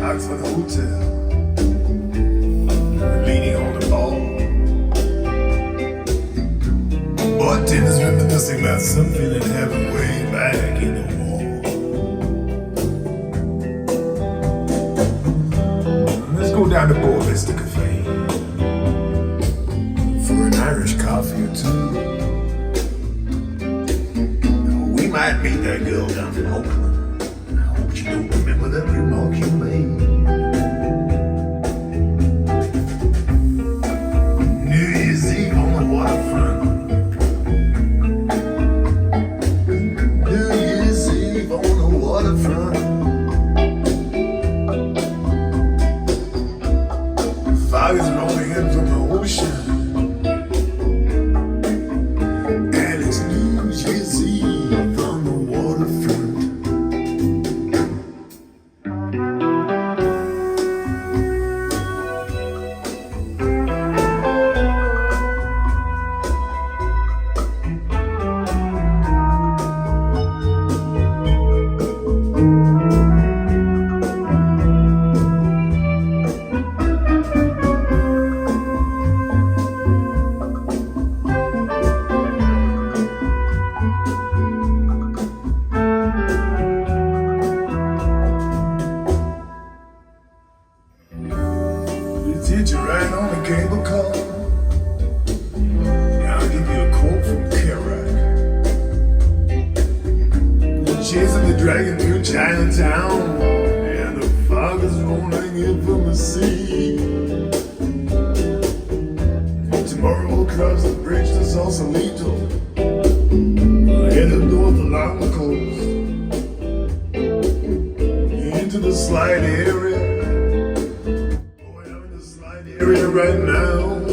box for the hotel, leaning on the ball. Bartender's reminiscing about something that happened way back in the war. Let's go down to Boa Vista Cafe for an Irish coffee or two. We might meet that girl down in Oakland. I hope you don't remember that remark you made. New Year's Eve on the waterfront. New Year's Eve on the waterfront. Fog is rolling in from the ocean. And it's New Year's Eve on the waterfront. Teacher riding on a cable car. I'll give you a quote from Kerouac. Chasing the dragon through Chinatown, and the fog is rolling in from the sea. Tomorrow we'll cross the bridge to Sausalito, headed north along the coast, into the slide area. Area right now.